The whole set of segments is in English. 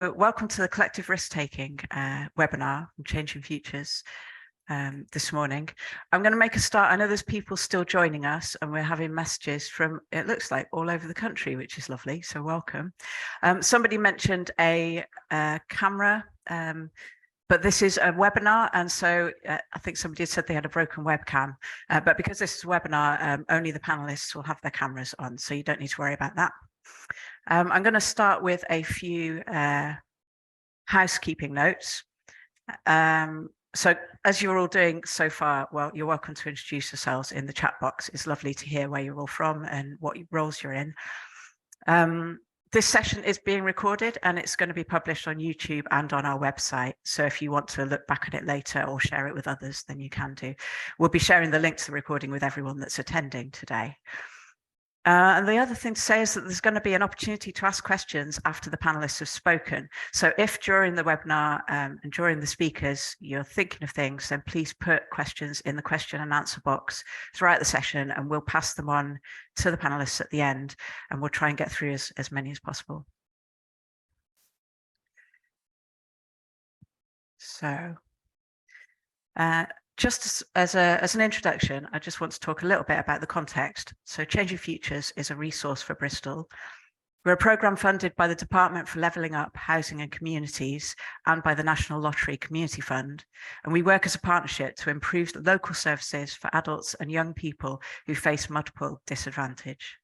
Welcome to the Collective Risk-Taking webinar from Changing Futures this morning. I'm going to make a start. I know there's people still joining us and we're having messages from, it looks like, all over the country, which is lovely, so welcome. Somebody mentioned a camera, but this is a webinar, and so I think somebody said they had a broken webcam, but because this is a webinar, only the panelists will have their cameras on, so you don't need to worry about that. I'm going to start with a few housekeeping notes. So as you're all doing so far, well, you're welcome to introduce yourselves in the chat box. It's lovely to hear where you're all from and what roles you're in. This session is being recorded and it's going to be published on YouTube and on our website. So if you want to look back at it later or share it with others, then you can do. We'll be sharing the link to the recording with everyone that's attending today. And the other thing to say is that there's going to be an opportunity to ask questions after the panelists have spoken. So if during the webinar and during the speakers you're thinking of things, then please put questions in the question and answer box throughout the session and we'll pass them on to the panelists at the end and we'll try and get through as many as possible. So just as an introduction, I just want to talk a little bit about the context. So Changing Futures is a resource for Bristol. We're a programme funded by the Department for Levelling Up Housing and Communities and by the National Lottery Community Fund. And we work as a partnership to improve the local services for adults and young people who face multiple disadvantage.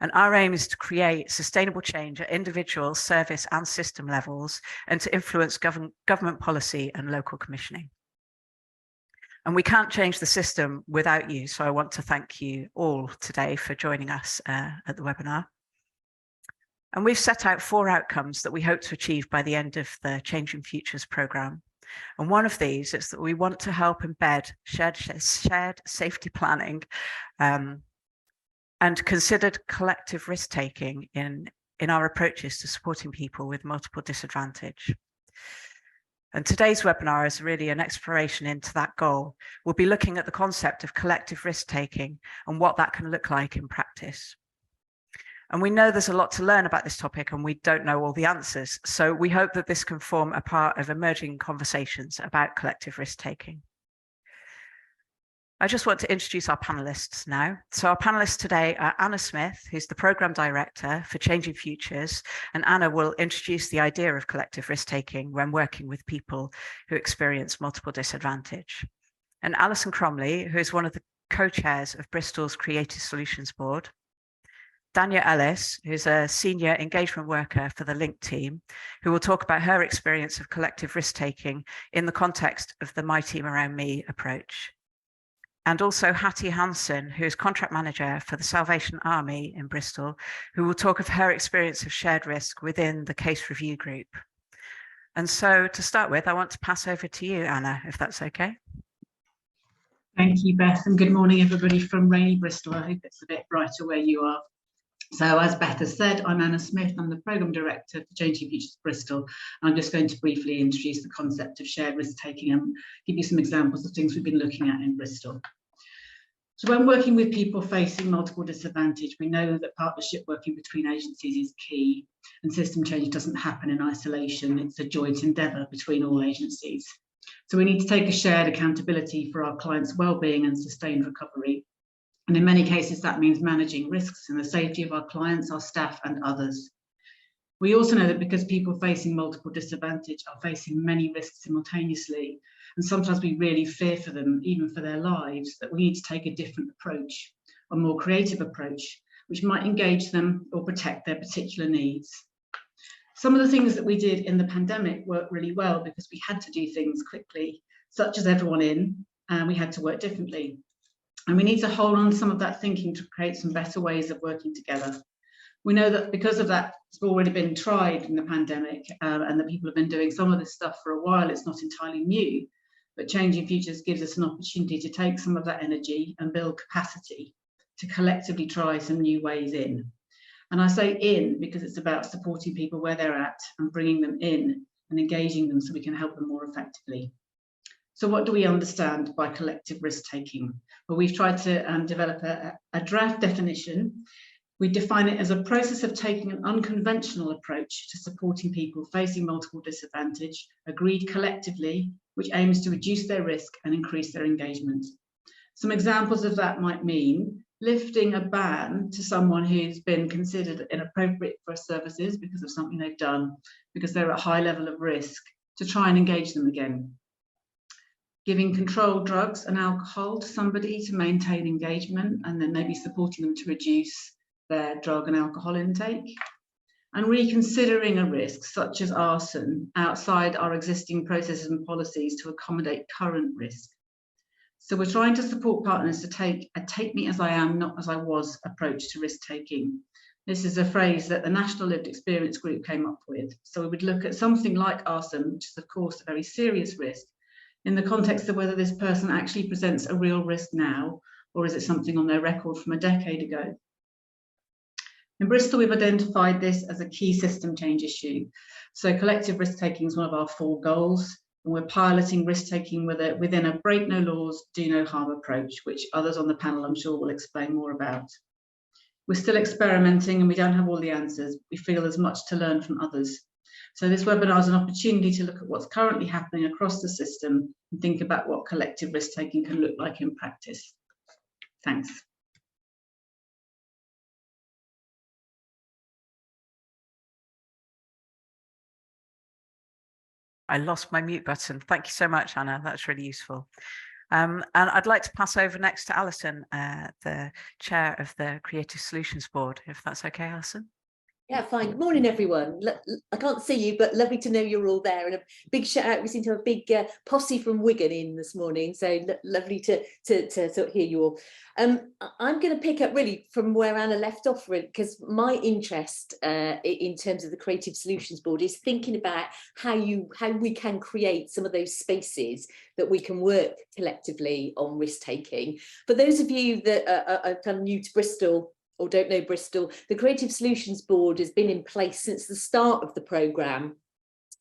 And our aim is to create sustainable change at individual, service and system levels and to influence government policy and local commissioning. And we can't change the system without you. So I want to thank you all today for joining us at the webinar. And we've set out 4 outcomes that we hope to achieve by the end of the Changing Futures programme. And one of these is that we want to help embed shared safety planning and considered collective risk-taking in our approaches to supporting people with multiple disadvantage. And today's webinar is really an exploration into that goal. We'll be looking at the concept of collective risk-taking and what that can look like in practice. And we know there's a lot to learn about this topic and we don't know all the answers. So we hope that this can form a part of emerging conversations about collective risk-taking. I just want to introduce our panelists now. So our panelists today are Anna Smith, who's the Programme Director for Changing Futures, and Anna will introduce the idea of collective risk-taking when working with people who experience multiple disadvantage. And Alison Cromley, who is one of the co-chairs of Bristol's Creative Solutions Board. Dania Ellis, who's a senior engagement worker for the LINK team, who will talk about her experience of collective risk-taking in the context of the My Team Around Me approach. And also Hattie Hansen, who is contract manager for the Salvation Army in Bristol, who will talk of her experience of shared risk within the case review group. And so to start with, I want to pass over to you, Anna, if that's okay. Thank you, Beth, and good morning, everybody from rainy Bristol. I hope it's a bit brighter where you are. So as Beth has said, I'm Anna Smith. I'm the Programme Director for Changing Futures Bristol. I'm just going to briefly introduce the concept of shared risk-taking and give you some examples of things we've been looking at in Bristol. So when working with people facing multiple disadvantage, we know that partnership working between agencies is key, and system change doesn't happen in isolation. It's a joint endeavour between all agencies. So we need to take a shared accountability for our clients' well-being and sustained recovery. And in many cases, that means managing risks and the safety of our clients, our staff and others. We also know that because people facing multiple disadvantage are facing many risks simultaneously, and sometimes we really fear for them, even for their lives, that we need to take a different approach, a more creative approach, which might engage them or protect their particular needs. Some of the things that we did in the pandemic worked really well because we had to do things quickly, such as everyone in, and we had to work differently. And we need to hold on to some of that thinking to create some better ways of working together. We know that because of that, it's already been tried in the pandemic and that people have been doing some of this stuff for a while. It's not entirely new, but Changing Futures gives us an opportunity to take some of that energy and build capacity to collectively try some new ways in. And I say in because it's about supporting people where they're at and bringing them in and engaging them so we can help them more effectively. So what do we understand by collective risk-taking? Well, we've tried to develop a draft definition We define it as a process of taking an unconventional approach to supporting people facing multiple disadvantage, agreed collectively, which aims to reduce their risk and increase their engagement. Some examples of that might mean lifting a ban to someone who's been considered inappropriate for services because of something they've done, because they're at a high level of risk, to try and engage them again. Giving controlled drugs and alcohol to somebody to maintain engagement, and then maybe supporting them to reduce their drug and alcohol intake, and reconsidering a risk such as arson outside our existing processes and policies to accommodate current risk. So we're trying to support partners to take a take me as I am, not as I was approach to risk taking. This is a phrase that the National Lived Experience Group came up with. So we would look at something like arson, which is of course a very serious risk, in the context of whether this person actually presents a real risk now, or is it something on their record from a decade ago. In Bristol, we've identified this as a key system change issue. So collective risk-taking is one of our 4 goals, and we're piloting risk-taking within a break no laws, do no harm approach, which others on the panel I'm sure will explain more about. We're still experimenting and we don't have all the answers. We feel there's much to learn from others. So this webinar is an opportunity to look at what's currently happening across the system and think about what collective risk-taking can look like in practice. Thanks. I lost my mute button. Thank you so much, Anna. That's really useful. And I'd like to pass over next to Alison, the chair of the Creative Solutions Board, if that's okay, Alison. Yeah, fine. Good morning, everyone. I can't see you, but lovely to know you're all there. And a big shout out. We seem to have a big posse from Wigan in this morning. So lovely to sort of hear you all. I'm going to pick up really from where Anna left off, really, because my interest in terms of the Creative Solutions Board is thinking about how we can create some of those spaces that we can work collectively on risk taking. For those of you that are kind of new to Bristol, or don't know Bristol, the Creative Solutions Board has been in place since the start of the programme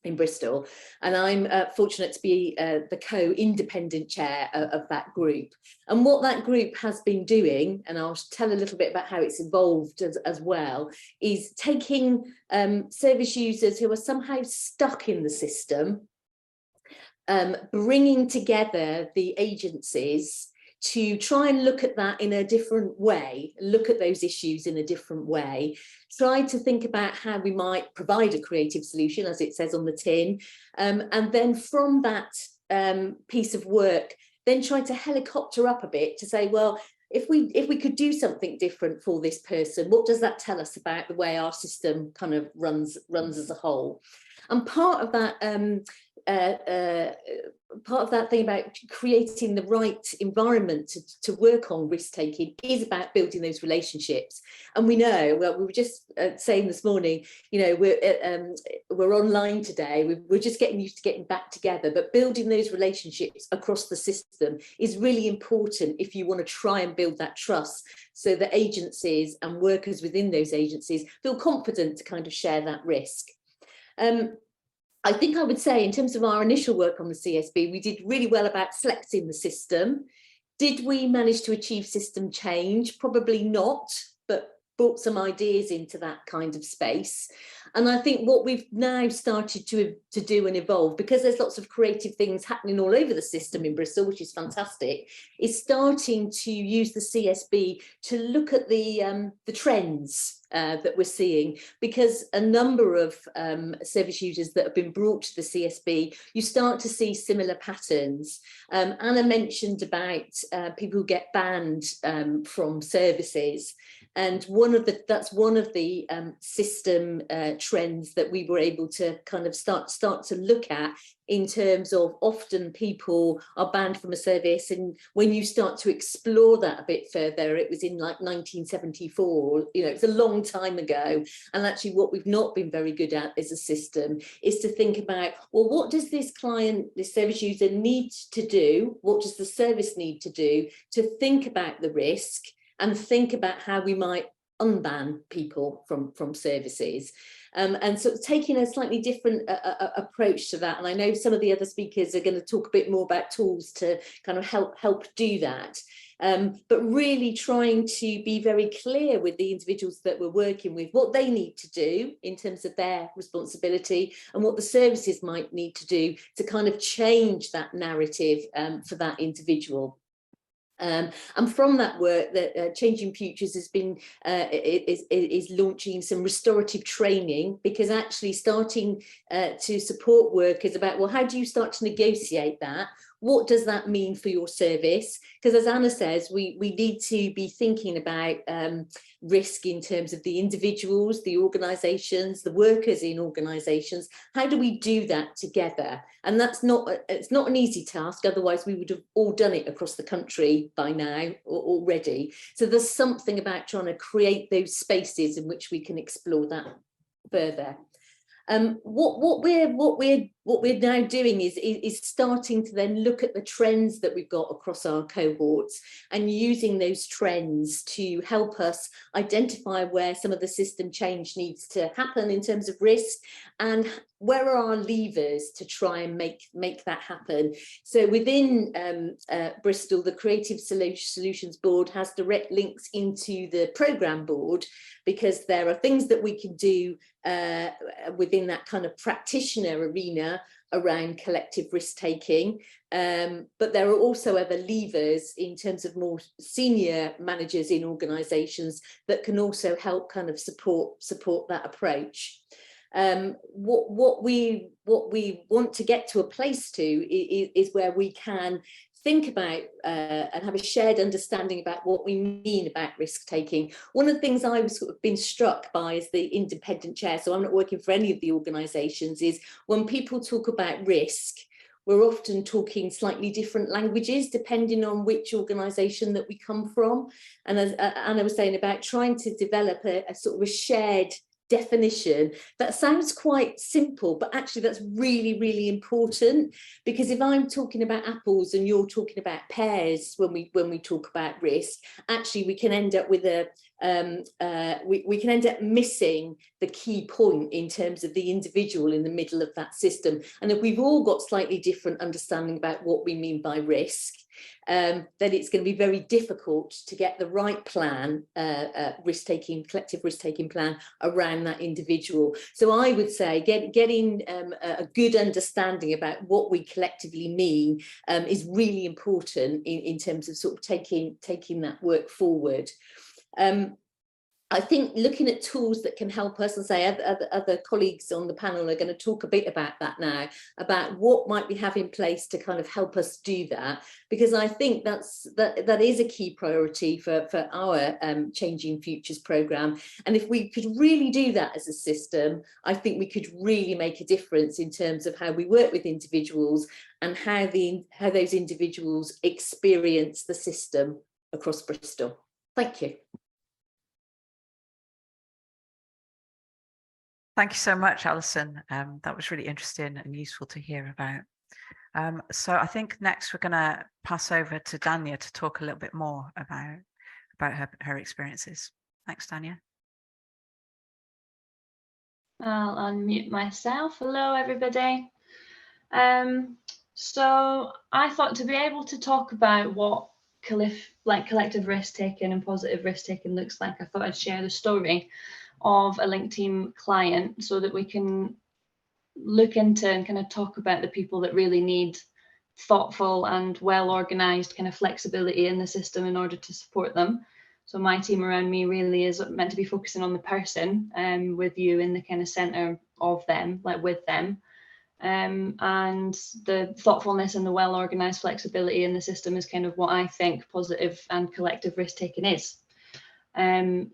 in Bristol, and I'm fortunate to be the co-independent chair of that group. And what that group has been doing, and I'll tell a little bit about how it's evolved as well, is taking service users who are somehow stuck in the system, bringing together the agencies to try and look at that in a different way, look at those issues in a different way, try to think about how we might provide a creative solution, as it says on the tin, and then from that piece of work, then try to helicopter up a bit to say, well, if we could do something different for this person, what does that tell us about the way our system kind of runs as a whole? And part of that thing about creating the right environment to work on risk taking is about building those relationships. And we know, well, we were just saying this morning, you know, we're online today, we're just getting used to getting back together, but building those relationships across the system is really important if you want to try and build that trust, so that agencies and workers within those agencies feel confident to kind of share that risk. I think I would say, in terms of our initial work on the CSB, we did really well about selecting the system. Did we manage to achieve system change? Probably not, but brought some ideas into that kind of space. And I think what we've now started to do and evolve, because there's lots of creative things happening all over the system in Bristol, which is fantastic, is starting to use the CSB to look at the trends that we're seeing, because a number of service users that have been brought to the CSB, you start to see similar patterns. Anna mentioned about people who get banned from services, and that's one of the system trends that we were able to kind of start to look at, in terms of often people are banned from a service, and when you start to explore that a bit further, it was in like 1974, you know, it's a long time ago. And actually what we've not been very good at as a system is to think about, well, what does this client, this service user need to do? What does the service need to do to think about the risk and think about how we might unban people from services? And so taking a slightly different approach to that. And I know some of the other speakers are going to talk a bit more about tools to kind of help do that. but really trying to be very clear with the individuals that we're working with, what they need to do in terms of their responsibility and what the services might need to do to kind of change that narrative for that individual. And from that work, that Changing Futures has been is launching some restorative training, because actually starting to support workers about, well, how do you start to negotiate that? What does that mean for your service? Because as Anna says, we need to be thinking about risk in terms of the individuals, the organisations, the workers in organisations. How do we do that together? And that's it's not an easy task, otherwise we would have all done it across the country by now already. So there's something about trying to create those spaces in which we can explore that further. What we're now doing is starting to then look at the trends that we've got across our cohorts and using those trends to help us identify where some of the system change needs to happen in terms of risk, and where are our levers to try and make that happen. So within Bristol, the Creative Solutions Board has direct links into the programme board, because there are things that we can do within that kind of practitioner arena around collective risk taking, but there are also other levers in terms of more senior managers in organisations that can also help kind of support that approach. What we want to get to a place to is where we can think about and have a shared understanding about what we mean about risk taking. One of the things I was sort of been struck by as the independent chair, so I'm not working for any of the organisations, is when people talk about risk, we're often talking slightly different languages depending on which organisation that we come from. And as Anna was saying about trying to develop a sort of a shared definition, that sounds quite simple, but actually that's really, really important, because if I'm talking about apples and you're talking about pears when we talk about risk, actually we can end up with we can end up missing the key point in terms of the individual in the middle of that system. And if we've all got slightly different understanding about what we mean by risk, then it's going to be very difficult to get the right plan, collective risk-taking plan around that individual. So I would say getting a good understanding about what we collectively mean is really important in terms of sort of taking that work forward. I think looking at tools that can help us, and say other colleagues on the panel are going to talk a bit about that now, about what might we have in place to kind of help us do that, because I think that is a key priority for our Changing Futures programme. And if we could really do that as a system, I think we could really make a difference in terms of how we work with individuals and how those individuals experience the system across Bristol. Thank you. Thank you so much, Alison. That was really interesting and useful to hear about. So I think next we're going to pass over to Dania to talk a little bit more about her experiences. Thanks, Dania. I'll unmute myself. Hello, everybody. So I thought to be able to talk about what collective risk taking and positive risk taking looks like, I thought I'd share the story of a Link Team client so that we can look into and kind of talk about the people that really need thoughtful and well organised kind of flexibility in the system in order to support them. So my team around me really is meant to be focusing on the person, with you in the kind of centre of them, like with them. And the thoughtfulness and the well organised flexibility in the system is kind of what I think positive and collective risk taking is.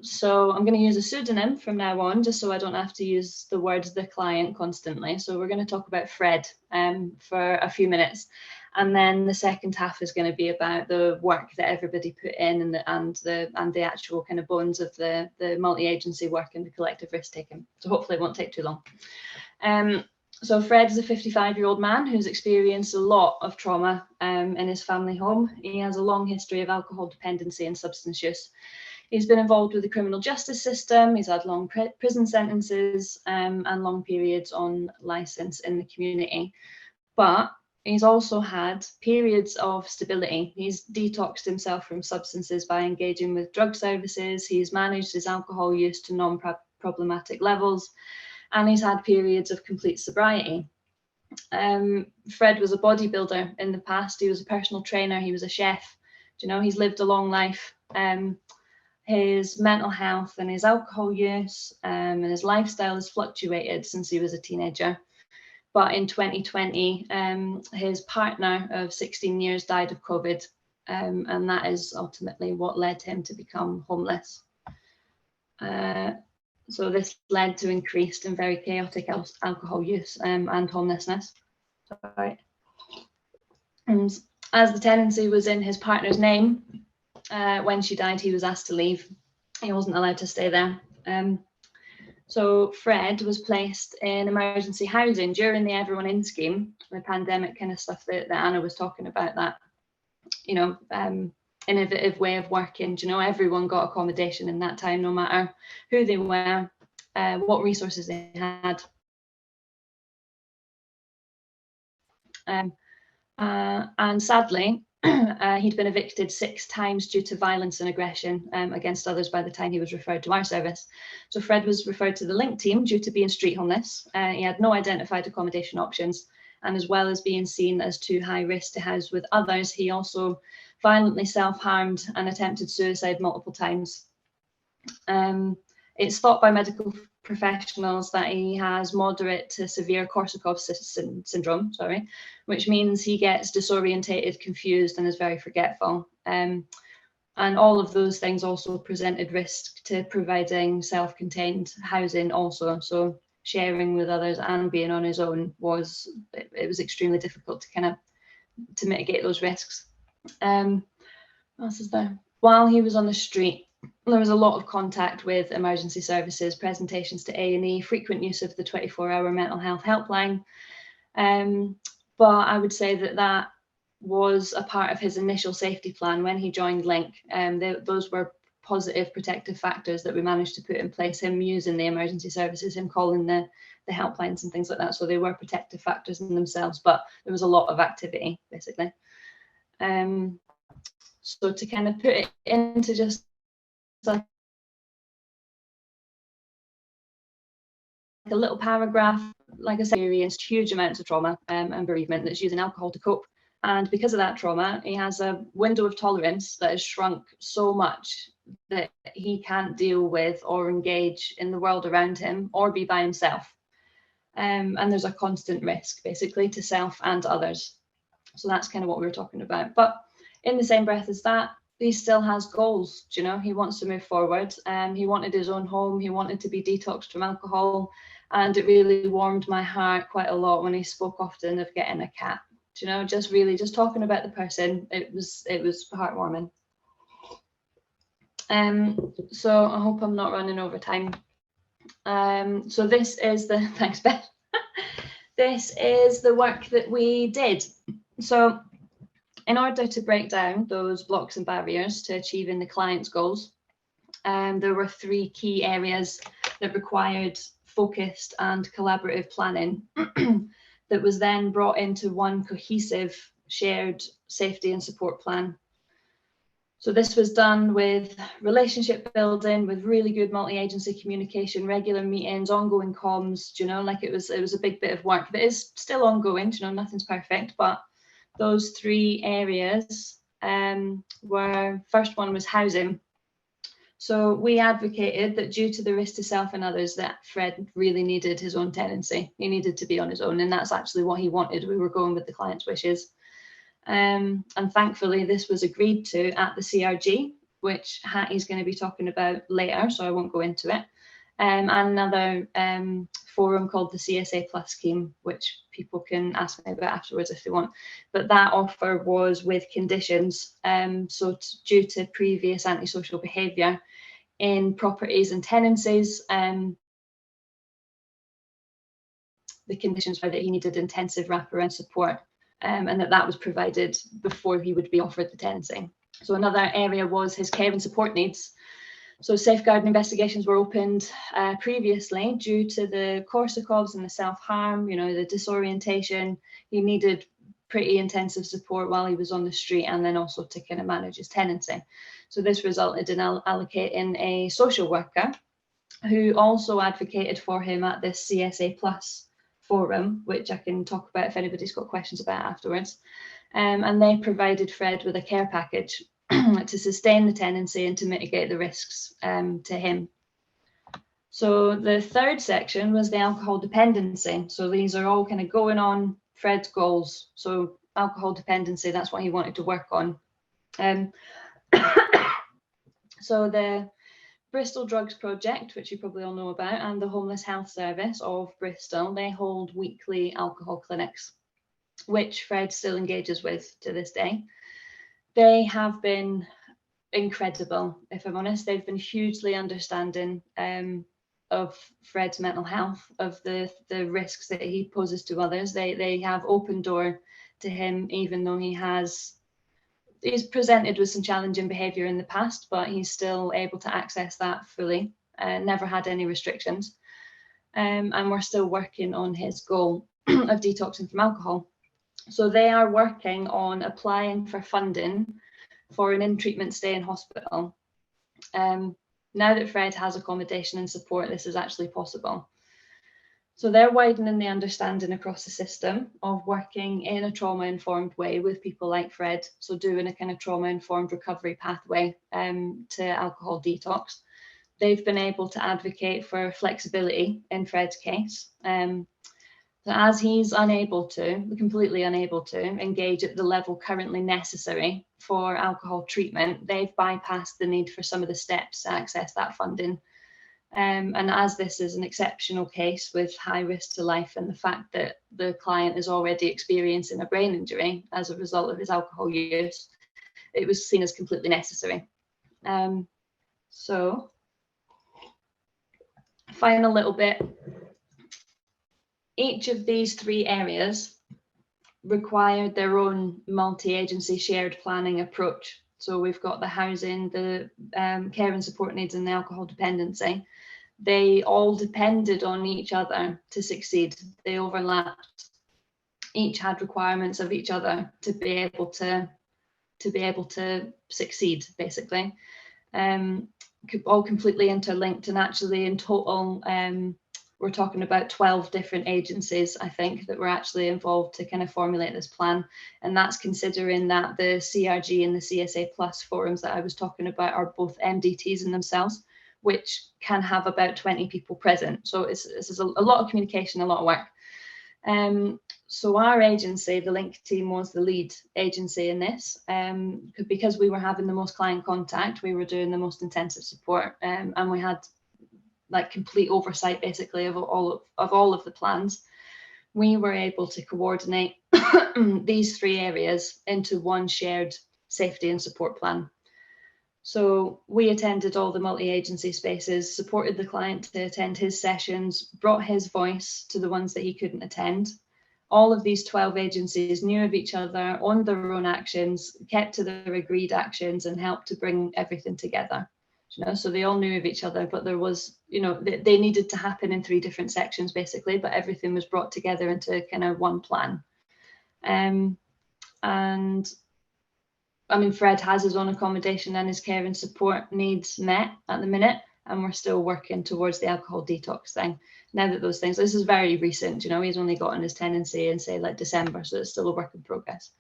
So I'm going to use a pseudonym from now on, just so I don't have to use the words the client constantly. So we're going to talk about Fred for a few minutes, and then the second half is going to be about the work that everybody put in and the actual kind of bones of the multi-agency work and the collective risk taking. So hopefully it won't take too long. So Fred is a 55-year-old man who's experienced a lot of trauma in his family home. He has a long history of alcohol dependency and substance use. He's been involved with the criminal justice system. He's had long prison sentences and long periods on licence in the community. But he's also had periods of stability. He's detoxed himself from substances by engaging with drug services. He's managed his alcohol use to non-problematic levels, and he's had periods of complete sobriety. Fred was a bodybuilder in the past. He was a personal trainer. He was a chef. You know, he's lived a long life. His mental health and his alcohol use and his lifestyle has fluctuated since he was a teenager. But in 2020, his partner of 16 years died of COVID, and that is ultimately what led him to become homeless. So this led to increased and very chaotic alcohol use and homelessness. Sorry. And as the tenancy was in his partner's name, when she died, he was asked to leave. He wasn't allowed to stay there. So Fred was placed in emergency housing during the Everyone In scheme, the pandemic kind of stuff that Anna was talking about, that, you know, innovative way of working. You know, everyone got accommodation in that time, no matter who they were, what resources they had. And sadly, he'd been evicted 6 times due to violence and aggression against others by the time he was referred to our service. So Fred was referred to the Link team due to being street homeless. He had no identified accommodation options, and as well as being seen as too high risk to house with others, he also violently self-harmed and attempted suicide multiple times. It's thought by medical professionals that he has moderate to severe Korsakoff syndrome, which means he gets disorientated, confused, and is very forgetful. And all of those things also presented risk to providing self-contained housing also. So sharing with others and being on his own was extremely difficult to kind of to mitigate those risks. What else is there? While he was on the street, there was a lot of contact with emergency services, presentations to A&E, frequent use of the 24-hour mental health helpline. But I would say that was a part of his initial safety plan when he joined Link. Those were positive protective factors that we managed to put in place, him using the emergency services, him calling the helplines and things like that. So they were protective factors in themselves, but there was a lot of activity, basically. So to kind of put it into just like a little paragraph, like I said, he experienced huge amounts of trauma and bereavement that's using alcohol to cope. And because of that trauma, he has a window of tolerance that has shrunk so much that he can't deal with or engage in the world around him or be by himself. And there's a constant risk, basically, to self and others. So that's kind of what we were talking about. But in the same breath as that, he still has goals. You know, he wants to move forward. He wanted his own home. He wanted to be detoxed from alcohol. And it really warmed my heart quite a lot when he spoke often of getting a cat. You know, just talking about the person, it was heartwarming. So I hope I'm not running over time. So this is the thanks, Beth. This is the work that we did. So in order to break down those blocks and barriers to achieving the client's goals, there were 3 key areas that required focused and collaborative planning that was then brought into one cohesive shared safety and support plan. So this was done with relationship building, with really good multi-agency communication, regular meetings, ongoing comms, you know, like it was a big bit of work that is still ongoing, you know, nothing's perfect, but those 3 areas were, first one was housing. So we advocated that due to the risk to self and others, that Fred really needed his own tenancy. He needed to be on his own, and that's actually what he wanted. We were going with the client's wishes. And thankfully, this was agreed to at the CRG, which Hattie's going to be talking about later, so I won't go into it. And another forum called the CSA Plus scheme, which people can ask me about afterwards if they want. But that offer was with conditions. So due to previous antisocial behaviour in properties and tenancies, the conditions were that he needed intensive wraparound support, and that was provided before he would be offered the tenancy. So another area was his care and support needs. So safeguarding investigations were opened previously due to the Korsakovs and the self-harm, you know, the disorientation. He needed pretty intensive support while he was on the street, and then also to kind of manage his tenancy. So this resulted in allocating a social worker who also advocated for him at this CSA Plus forum, which I can talk about if anybody's got questions about afterwards. And they provided Fred with a care package to sustain the tenancy and to mitigate the risks to him. So the third section was the alcohol dependency. So these are all kind of going on Fred's goals. So alcohol dependency, that's what he wanted to work on. So the Bristol Drugs Project, which you probably all know about, and the Homeless Health Service of Bristol, they hold weekly alcohol clinics, which Fred still engages with to this day. They have been incredible, if I'm honest. They've been hugely understanding of Fred's mental health, of the risks that he poses to others. They have open door to him, even though he's presented with some challenging behaviour in the past, but he's still able to access that fully, never had any restrictions. And we're still working on his goal of detoxing from alcohol. So they are working on applying for funding for an in-treatment stay in hospital. Now that Fred has accommodation and support, this is actually possible. So they're widening the understanding across the system of working in a trauma-informed way with people like Fred. So doing a kind of trauma-informed recovery pathway to alcohol detox. They've been able to advocate for flexibility in Fred's case. So as he's completely unable to engage at the level currently necessary for alcohol treatment, they've bypassed the need for some of the steps to access that funding. And as this is an exceptional case with high risk to life, and the fact that the client is already experiencing a brain injury as a result of his alcohol use, it was seen as completely necessary. So, final little bit. Each of these three areas required their own multi-agency shared planning approach. So we've got the housing, the care and support needs, and the alcohol dependency. They all depended on each other to succeed. They overlapped. Each had requirements of each other to be able to succeed, basically. All completely interlinked, and actually in total, we're talking about 12 different agencies, I think, that were actually involved to kind of formulate this plan. And that's considering that the CRG and the CSA Plus forums that I was talking about are both MDTs in themselves, which can have about 20 people present. So this is a lot of communication, a lot of work. So our agency, the Link team, was the lead agency in this, because we were having the most client contact, we were doing the most intensive support, and we had like complete oversight basically of all of the plans. We were able to coordinate these three areas into one shared safety and support plan. So we attended all the multi-agency spaces, supported the client to attend his sessions, brought his voice to the ones that he couldn't attend. All of these 12 agencies knew of each other, owned their own actions, kept to their agreed actions, and helped to bring everything together. You know, so they all knew of each other, but there was, you know, they needed to happen in three different sections basically, but everything was brought together into kind of one plan. And I mean, Fred has his own accommodation and his care and support needs met at the minute, and we're still working towards the alcohol detox thing. Now that those things, this is very recent, you know, he's only gotten his tenancy in say like December, so it's still a work in progress.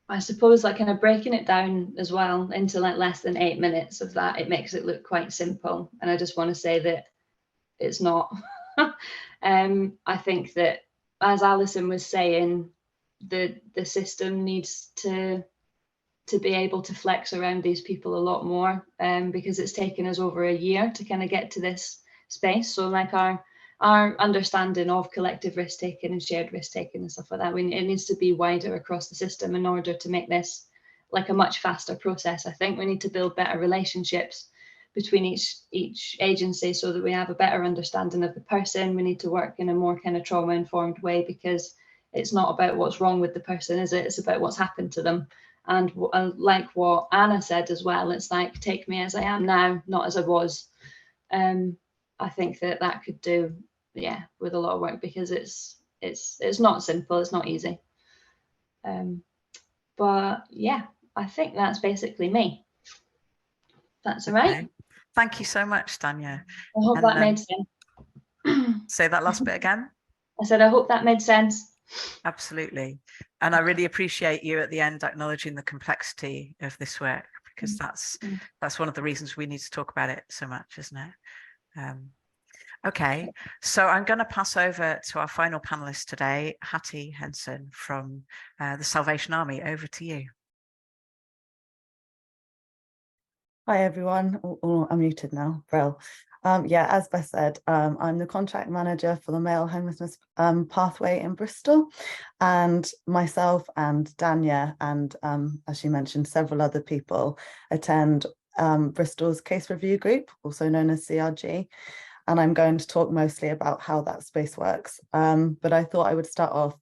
I suppose like kind of breaking it down as well into like less than 8 minutes of that, it makes it look quite simple. And I just want to say that it's not. I think that, as Alison was saying, the system needs to be able to flex around these people a lot more, because it's taken us over a year to kind of get to this space. So like our understanding of collective risk taking and shared risk taking and stuff like that, it needs to be wider across the system in order to make this like a much faster process. I think we need to build better relationships between each agency so that we have a better understanding of the person. We need to work in a more kind of trauma informed way, because it's not about what's wrong with the person, is it? It's about what's happened to them. And like what Anna said as well, it's like, take me as I am now, not as I was. I think that could do, yeah, with a lot of work, because it's it's not simple, it's not easy. But yeah, I think that's basically me. That's all right. Okay. Thank you so much, Tanya. I hope And, that made sense. Say that last bit again. I said, I hope that made sense. Absolutely. And I really appreciate you at the end acknowledging the complexity of this work, because that's one of the reasons we need to talk about it so much, isn't it? Okay, so I'm going to pass over to our final panelist today, Hattie Henson from the Salvation Army. Over to you. Hi everyone. I'm muted now. Brill. Yeah, as Beth said, I'm the contract manager for the male homelessness pathway in Bristol, and myself and Dania and as she mentioned, several other people attend Bristol's case review group, also known as CRG, and I'm going to talk mostly about how that space works. But I thought I would start off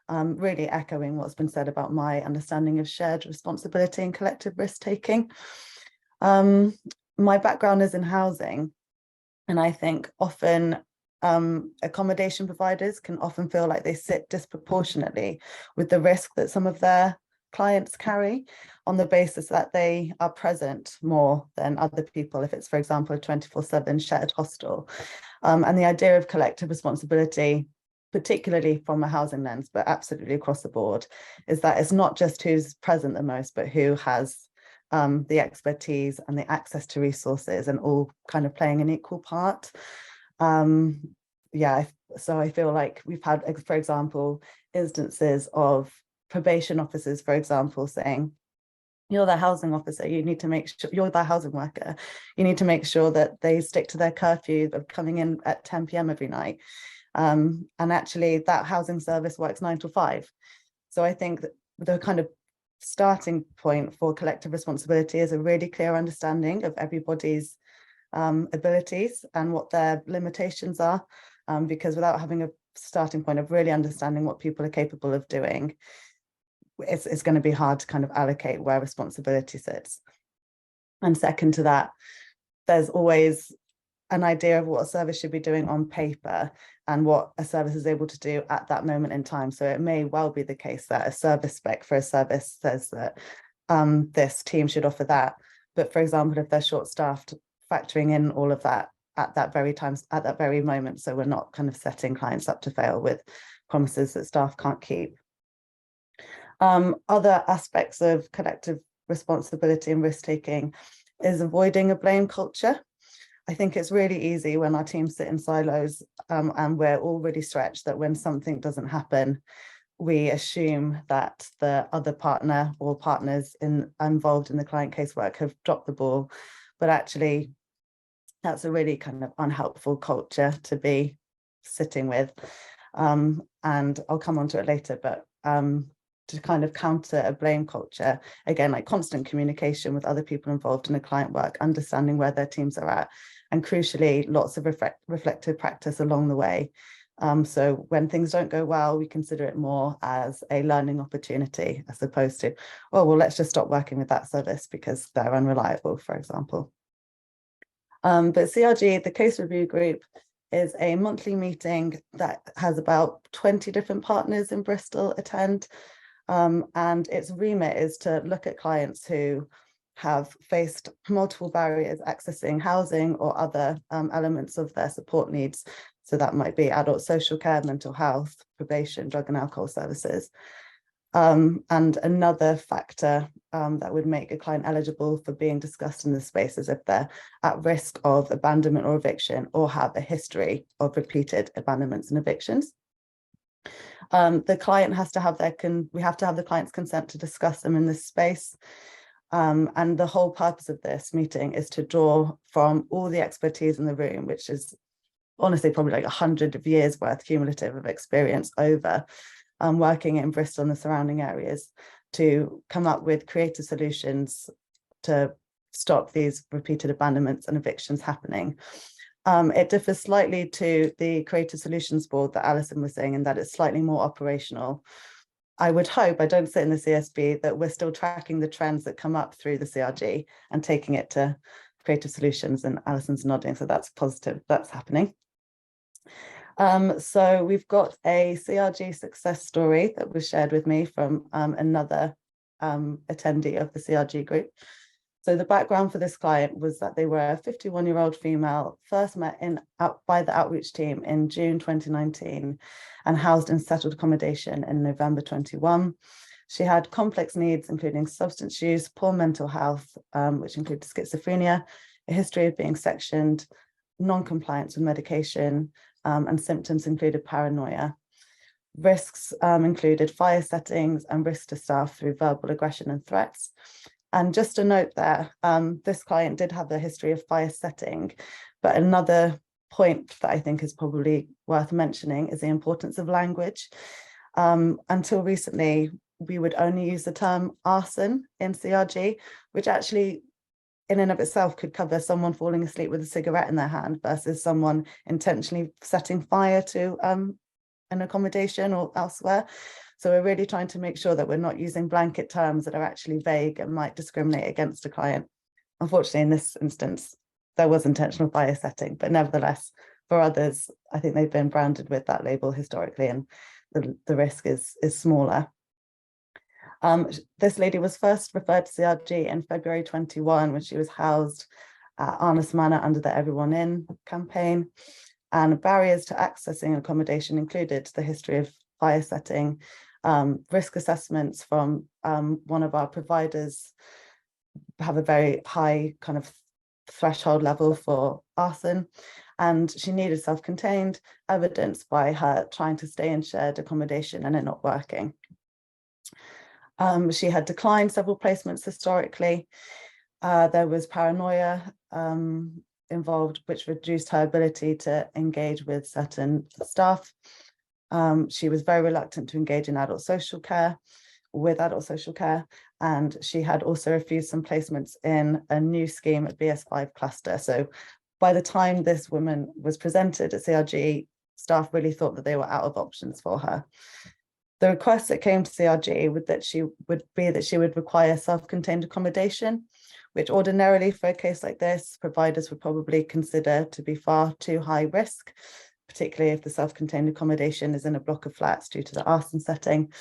really echoing what's been said about my understanding of shared responsibility and collective risk taking. My background is in housing, and I think often accommodation providers can often feel like they sit disproportionately with the risk that some of their clients carry on the basis that they are present more than other people, if it's, for example, a 24/7 shared hostel. And the idea of collective responsibility, particularly from a housing lens, but absolutely across the board, is that it's not just who's present the most, but who has the expertise and the access to resources, and all kind of playing an equal part. Yeah, so I feel like we've had, for example, instances of probation officers, for example, saying, you're the housing officer, you need to make sure, you're the housing worker, you need to make sure that they stick to their curfew of coming in at 10 p.m. every night. And actually that housing service works 9 to 5. So I think that the kind of starting point for collective responsibility is a really clear understanding of everybody's abilities and what their limitations are, because without having a starting point of really understanding what people are capable of doing, it's going to be hard to kind of allocate where responsibility sits. And second to that, there's always an idea of what a service should be doing on paper and what a service is able to do at that moment in time. So it may well be the case that a service spec for a service says that this team should offer that. But for example, if they're short-staffed, factoring in all of that at that very time, at that very moment, so we're not kind of setting clients up to fail with promises that staff can't keep. Other aspects of collective responsibility and risk-taking is avoiding a blame culture. I think it's really easy when our teams sit in silos and we're all really stretched, that when something doesn't happen, we assume that the other partner or partners involved in the client casework have dropped the ball. But actually, that's a really kind of unhelpful culture to be sitting with. And I'll come on to it later, but to kind of counter a blame culture, again, like constant communication with other people involved in the client work, understanding where their teams are at, and crucially, lots of reflective practice along the way. So when things don't go well, we consider it more as a learning opportunity, as opposed to, oh, well, let's just stop working with that service because they're unreliable, for example. But CRG, the case review group, is a monthly meeting that has about 20 different partners in Bristol attend. And its remit is to look at clients who have faced multiple barriers accessing housing or other elements of their support needs. So that might be adult social care, mental health, probation, drug and alcohol services. And another factor that would make a client eligible for being discussed in this space is if they're at risk of abandonment or eviction, or have a history of repeated abandonments and evictions. The client has to have we have to have the client's consent to discuss them in this space. And the whole purpose of this meeting is to draw from all the expertise in the room, which is honestly probably like 100 of years worth cumulative of experience over working in Bristol and the surrounding areas, to come up with creative solutions to stop these repeated abandonments and evictions happening. It differs slightly to the Creative Solutions Board that Alison was saying, in that it's slightly more operational. I would hope, I don't sit in the CSB, that we're still tracking the trends that come up through the CRG and taking it to Creative Solutions, and Alison's nodding, so that's positive, that's happening. So we've got a CRG success story that was shared with me from another attendee of the CRG group. So the background for this client was that they were a 51-year-old female, first met by the outreach team in June 2019 and housed in settled accommodation in November 21. She had complex needs, including substance use, poor mental health, which included schizophrenia, a history of being sectioned, non-compliance with medication, and symptoms included paranoia. Risks included fire settings and risk to staff through verbal aggression and threats. And just a note there, this client did have a history of fire setting, but another point that I think is probably worth mentioning is the importance of language. Until recently, we would only use the term arson in CRG, which actually in and of itself could cover someone falling asleep with a cigarette in their hand versus someone intentionally setting fire to an accommodation or elsewhere. So we're really trying to make sure that we're not using blanket terms that are actually vague and might discriminate against a client. Unfortunately, in this instance, there was intentional fire setting, but nevertheless, for others, I think they've been branded with that label historically, and the risk is smaller. This lady was first referred to CRG in February 21 when she was housed at Honest Manor under the Everyone In campaign. And barriers to accessing accommodation included the history of fire setting, risk assessments from one of our providers have a very high kind of threshold level for arson, and she needed self-contained, evidenced by her trying to stay in shared accommodation and it not working. She had declined several placements historically. There was paranoia involved, which reduced her ability to engage with certain staff. She was very reluctant to engage in adult social care, and she had also refused some placements in a new scheme at BS5 cluster. So by the time this woman was presented at CRG, staff really thought that they were out of options for her. The request that came to CRG that she would require self-contained accommodation, which ordinarily for a case like this, providers would probably consider to be far too high risk, particularly if the self-contained accommodation is in a block of flats due to the arson setting.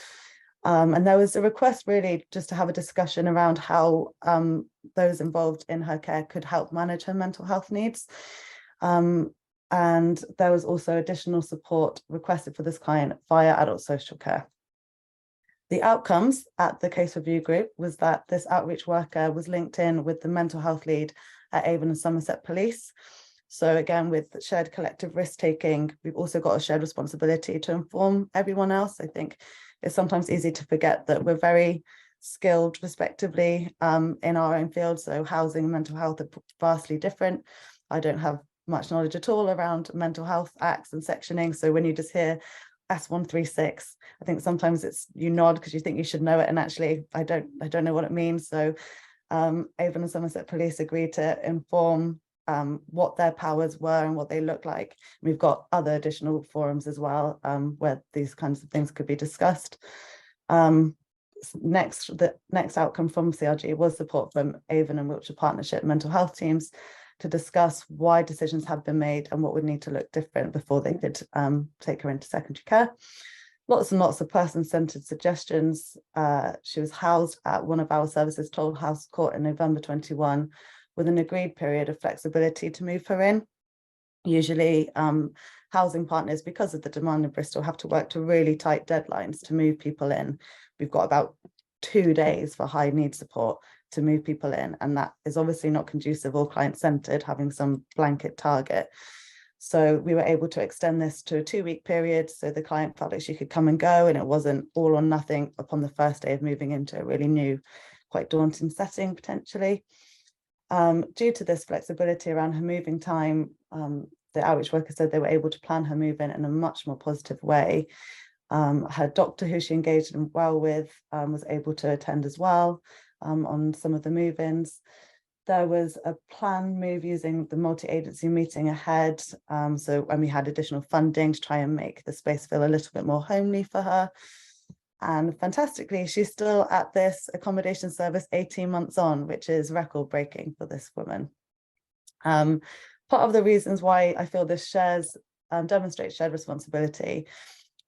And there was a request really just to have a discussion around how those involved in her care could help manage her mental health needs. And there was also additional support requested for this client via adult social care. The outcomes at the case review group was that this outreach worker was linked in with the mental health lead at Avon and Somerset Police. So again, with shared collective risk taking, we've also got a shared responsibility to inform everyone else. I think it's sometimes easy to forget that we're very skilled respectively in our own field. So housing and mental health are vastly different. I don't have much knowledge at all around mental health acts and sectioning. So when you just hear S136, I think sometimes you nod because you think you should know it, and actually I don't know what it means. So Avon and Somerset Police agreed to inform what their powers were and what they look like. We've got other additional forums as well where these kinds of things could be discussed. The next outcome from CRG was support from Avon and Wiltshire Partnership mental health teams to discuss why decisions have been made and what would need to look different before they could take her into secondary care. Lots and lots of person-centered suggestions. She was housed at one of our services, Toll House Court, in November 21, with an agreed period of flexibility to move her in. Usually housing partners, because of the demand in Bristol, have to work to really tight deadlines to move people in. We've got about 2 days for high need support to move people in, and that is obviously not conducive or client-centered, having some blanket target. So we were able to extend this to a 2-week period, so the client felt like she could come and go, and it wasn't all or nothing upon the first day of moving into a really new, quite daunting setting potentially. Due to this flexibility around her moving time, the outreach worker said they were able to plan her move in a much more positive way. Her doctor, who she engaged well with, was able to attend as well on some of the move-ins. There was a planned move using the multi-agency meeting ahead. And we had additional funding to try and make the space feel a little bit more homely for her. And fantastically, she's still at this accommodation service 18 months on, which is record-breaking for this woman. Part of the reasons why I feel this shares demonstrate shared responsibility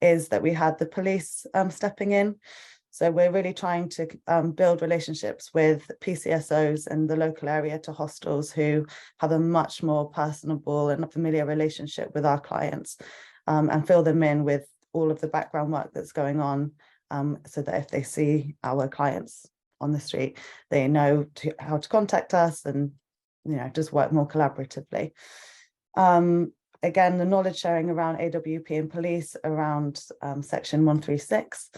is that we had the police stepping in. So we're really trying to build relationships with PCSOs in the local area to hostels who have a much more personable and familiar relationship with our clients, and fill them in with all of the background work that's going on, so that if they see our clients on the street, they know how to contact us and, you know, just work more collaboratively. Again, the knowledge sharing around AWP and police around section 136.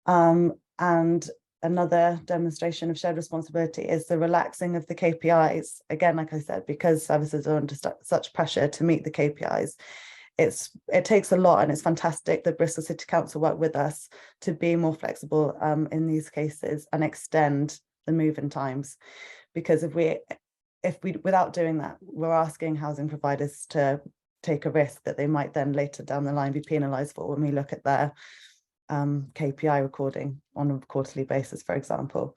And another demonstration of shared responsibility is the relaxing of the KPIs. Again, like I said, because services are under such pressure to meet the KPIs, it takes a lot, and it's fantastic that Bristol City Council work with us to be more flexible in these cases and extend the move-in times. Because if we without doing that, we're asking housing providers to take a risk that they might then later down the line be penalised for when we look at their KPI recording on a quarterly basis, for example.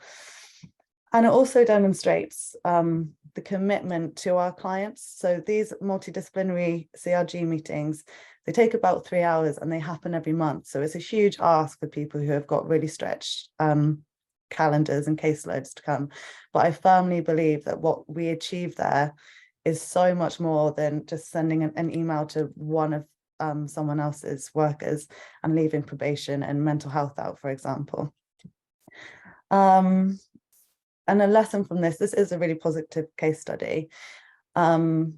And it also demonstrates the commitment to our clients. So these multidisciplinary CRG meetings, they take about 3 hours and they happen every month. So it's a huge ask for people who have got really stretched calendars and caseloads to come. But I firmly believe that what we achieve there is so much more than just sending an email to one of someone else's workers and leaving probation and mental health out, for example. And a lesson from this is a really positive case study. But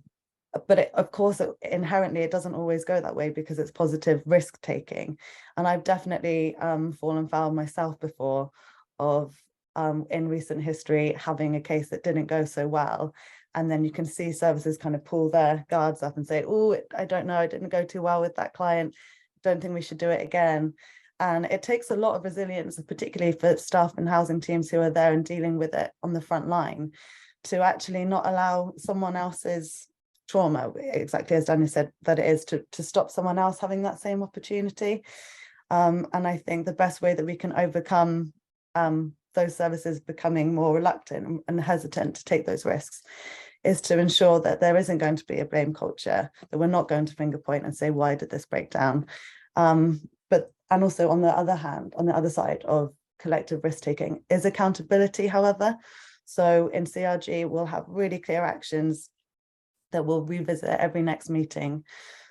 of course, inherently, it doesn't always go that way because it's positive risk taking. And I've definitely fallen foul myself before of in recent history having a case that didn't go so well. And then you can see services kind of pull their guards up and say, oh, I don't know, I didn't go too well with that client. Don't think we should do it again. And it takes a lot of resilience, particularly for staff and housing teams who are there and dealing with it on the front line, to actually not allow someone else's trauma, exactly as Daniel said, that it is to stop someone else having that same opportunity. And I think the best way that we can overcome those services becoming more reluctant and hesitant to take those risks is to ensure that there isn't going to be a blame culture, that we're not going to finger point and say, why did this break down? And also on the other hand, on the other side of collective risk taking is accountability, however. So in CRG, we'll have really clear actions that we'll revisit at every next meeting.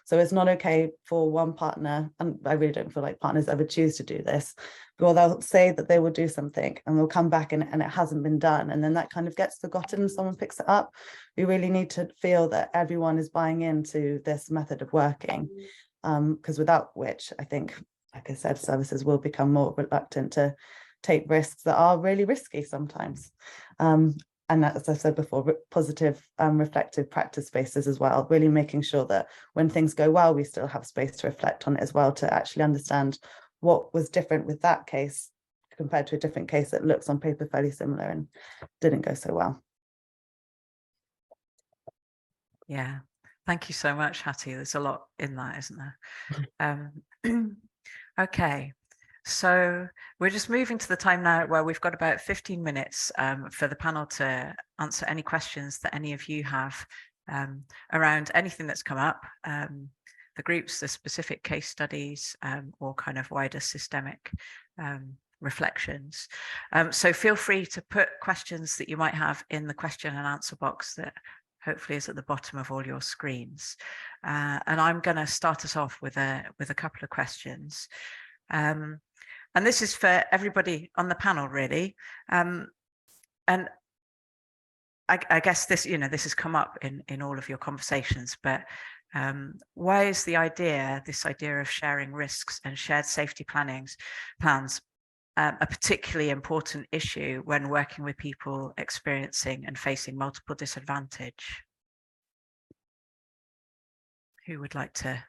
So it's not okay for one partner, and I really don't feel like partners ever choose to do this, but they'll say that they will do something and they'll come back and it hasn't been done. And then that kind of gets forgotten and someone picks it up. We really need to feel that everyone is buying into this method of working, because without which, I think, like I said, services will become more reluctant to take risks that are really risky sometimes. And as I said before, positive reflective practice spaces as well, really making sure that when things go well, we still have space to reflect on it as well, to actually understand what was different with that case compared to a different case that looks on paper fairly similar and didn't go so well. Yeah, thank you so much, Hattie. There's a lot in that, isn't there? Okay, so we're just moving to the time now where we've got about 15 minutes for the panel to answer any questions that any of you have around anything that's come up, the groups, the specific case studies, or kind of wider systemic reflections. So feel free to put questions that you might have in the question and answer box that hopefully is at the bottom of all your screens. And I'm going to start us off with a couple of questions. And this is for everybody on the panel, really. And I guess this, this has come up in all of your conversations, but why is this idea of sharing risks and shared safety plans a particularly important issue when working with people experiencing and facing multiple disadvantage? Who would like to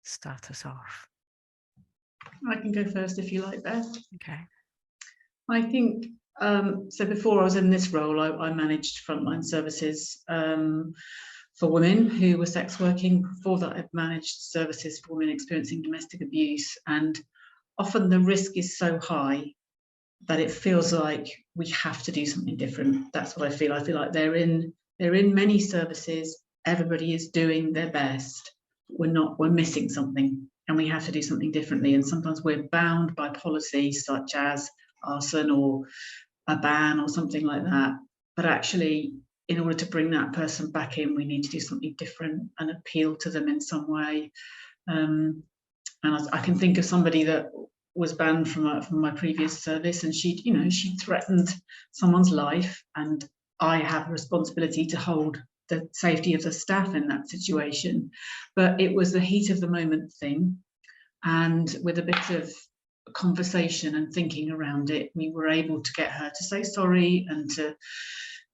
start us off? I can go first if you like, Beth. Okay. I think, so before I was in this role, I managed frontline services for women who were sex working. Before that, I've managed services for women experiencing domestic abuse. And often the risk is so high that it feels like we have to do something different. That's what I feel. I feel like they're in many services, everybody is doing their best, we're missing something and we have to do something differently. And sometimes we're bound by policies such as arson or a ban or something like that. But actually, in order to bring that person back in, we need to do something different and appeal to them in some way. And I can think of somebody that was banned from my previous service, and she threatened someone's life, and I have a responsibility to hold the safety of the staff in that situation. But it was the heat of the moment thing, and with a bit of conversation and thinking around it, we were able to get her to say sorry and to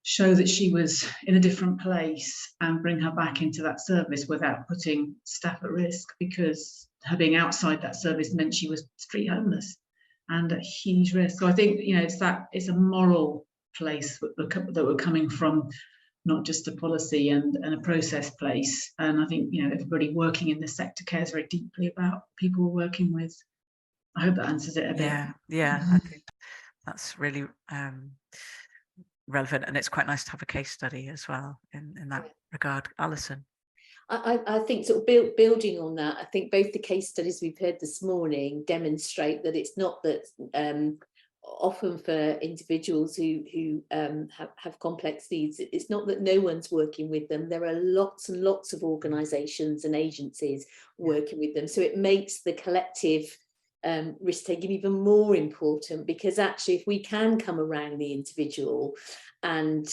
show that she was in a different place and bring her back into that service without putting staff at risk, because her being outside that service meant she was street homeless and at huge risk. So I think, it's a moral place that we're coming from, not just a policy and a process place. And I think, everybody working in this sector cares very deeply about people we're working with. I hope that answers it a bit. Yeah, I think that's really relevant, and it's quite nice to have a case study as well in that regard. Alison. I think sort of building on that, I think both the case studies we've heard this morning demonstrate that it's not that often for individuals who have complex needs, it's not that no one's working with them. There are lots and lots of organisations and agencies working with them. So it makes the collective risk taking even more important, because actually if we can come around the individual and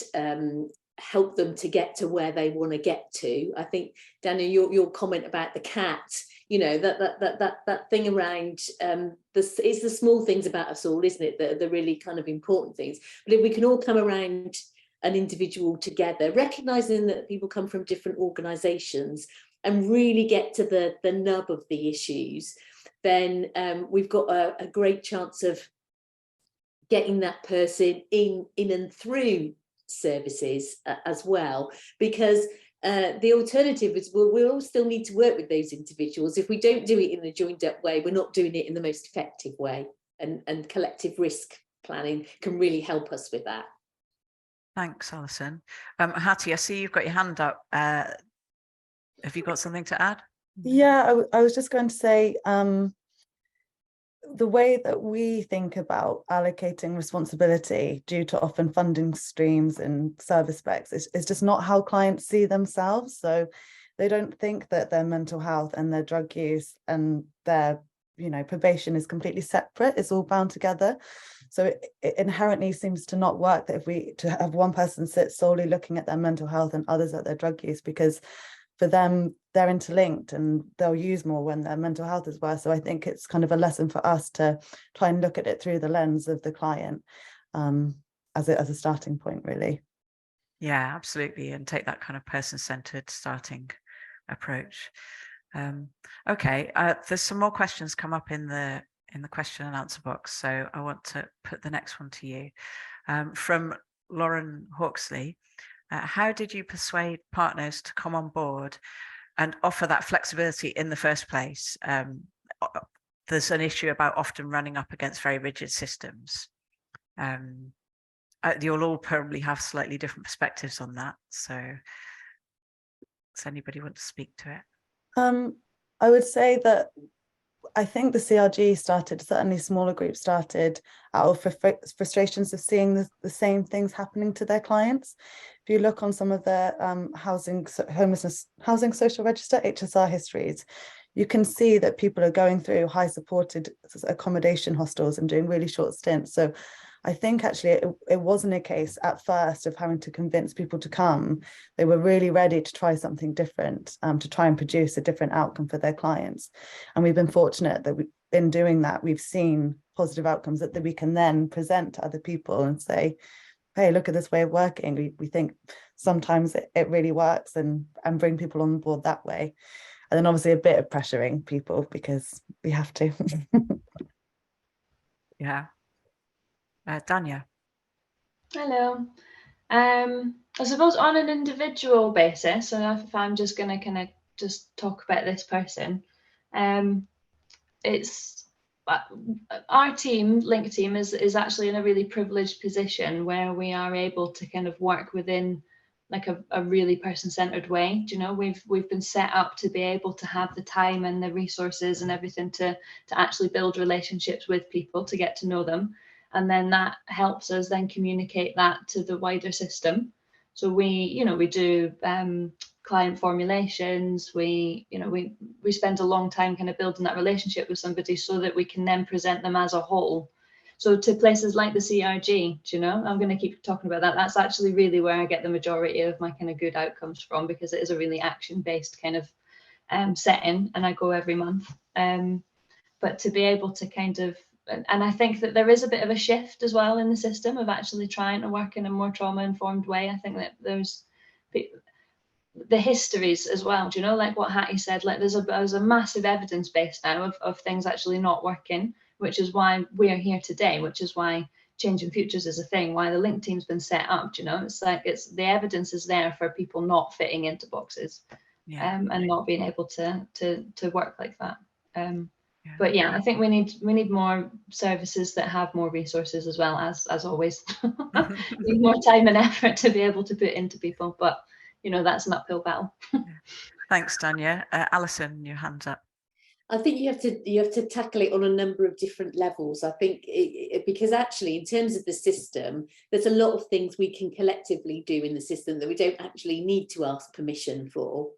help them to get to where they want to get to. I think, Daniel, your comment about the cat, that thing around it's the small things about us all, isn't it, that are the really kind of important things. But if we can all come around an individual together, recognising that people come from different organisations, and really get to the nub of the issues, then we've got a great chance of getting that person in and through services as well. Because the alternative is we'll all still need to work with those individuals. If we don't do it in a joined up way, we're not doing it in the most effective way, and collective risk planning can really help us with that. Thanks, Alison. Hattie, I see you've got your hand up. Have you got something to add? Yeah, I was just going to say, the way that we think about allocating responsibility due to often funding streams and service specs is just not how clients see themselves. So they don't think that their mental health and their drug use and their probation is completely separate. It's all bound together. So it inherently seems to not work that to have one person sit solely looking at their mental health and others at their drug use, because for them, they're interlinked and they'll use more when their mental health is worse. So I think it's kind of a lesson for us to try and look at it through the lens of the client as a starting point, really. Yeah, absolutely. And take that kind of person-centered starting approach. Okay, there's some more questions come up in the question and answer box. So I want to put the next one to you. From Lauren Hawksley. How did you persuade partners to come on board and offer that flexibility in the first place? There's an issue about often running up against very rigid systems. You'll all probably have slightly different perspectives on that. So does anybody want to speak to it? I would say that I think the CRG certainly smaller groups started out of frustrations of seeing the same things happening to their clients. If you look on some of their housing social register, HSR histories, you can see that people are going through high supported accommodation hostels and doing really short stints. So I think actually it wasn't a case at first of having to convince people to come. They were really ready to try something different, to try and produce a different outcome for their clients. And we've been fortunate that in doing that, we've seen positive outcomes that we can then present to other people and say, hey, look at this way of working. We think sometimes it really works, and bring people on board that way. And then obviously a bit of pressuring people because we have to. Yeah. Dania. Hello. I suppose on an individual basis, so if I'm just going to kind of just talk about this person, it's our team, Link team, is actually in a really privileged position where we are able to kind of work within like a really person-centered way. Do you know, we've been set up to be able to have the time and the resources and everything to actually build relationships with people, to get to know them, and then that helps us then communicate that to the wider system. So we do client formulations. We spend a long time kind of building that relationship with somebody so that we can then present them as a whole. So to places like the CRG, you know, I'm going to keep talking about that. That's actually really where I get the majority of my kind of good outcomes from, because it is a really action-based kind of setting, and I go every month. But to be able to kind of, and I think that there is a bit of a shift as well in the system of actually trying to work in a more trauma-informed way. I think that there's the histories as well, do you know, like what Hattie said, like there's a massive evidence base now of things actually not working, which is why we're here today, which is why Changing Futures is a thing, why the link team's been set up. You know, it's like the evidence is there for people not fitting into boxes, and not being able to work like that. But yeah, I think we need more services that have more resources as well, as always. Need more time and effort to be able to put into people, but you know, that's an uphill battle. Thanks, Dania. Alison, your hand's up. I think you have to tackle it on a number of different levels. I think because actually, in terms of the system, there's a lot of things we can collectively do in the system that we don't actually need to ask permission for.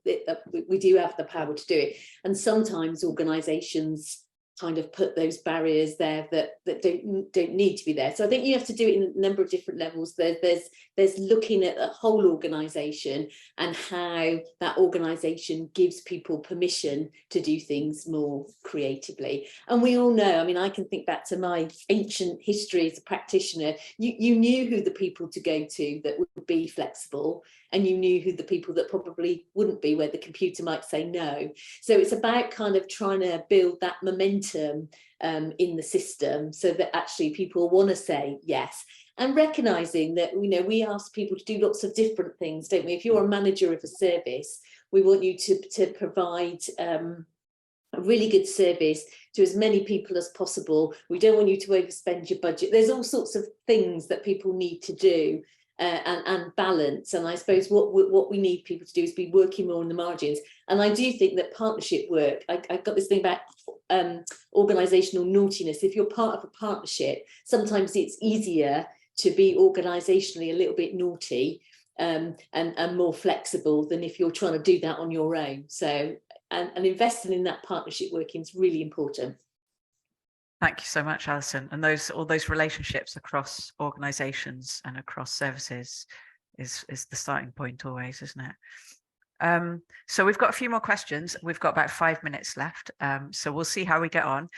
We do have the power to do it, and sometimes organisations kind of put those barriers there that don't need to be there. So I think you have to do it in a number of different levels. There's looking at a whole organisation and how that organisation gives people permission to do things more creatively. And we all know, I mean, I can think back to my ancient history as a practitioner. You knew who the people to go to that would be flexible, and you knew who the people that probably wouldn't be, where the computer might say no. So it's about kind of trying to build that momentum in the system so that actually people want to say yes. And recognising that, you know, we ask people to do lots of different things, don't we? If you're a manager of a service, we want you to provide a really good service to as many people as possible. We don't want you to overspend your budget. There's all sorts of things that people need to do. And balance, and I suppose what we need people to do is be working more on the margins. And I do think that partnership work, I've got this thing about organisational naughtiness. If you're part of a partnership, sometimes it's easier to be organisationally a little bit naughty and more flexible than if you're trying to do that on your own. So and investing in that partnership working is really important. Thank you so much, Alison. And all those relationships across organisations and across services is the starting point always, isn't it? So we've got a few more questions. We've got about 5 minutes left. So we'll see how we get on.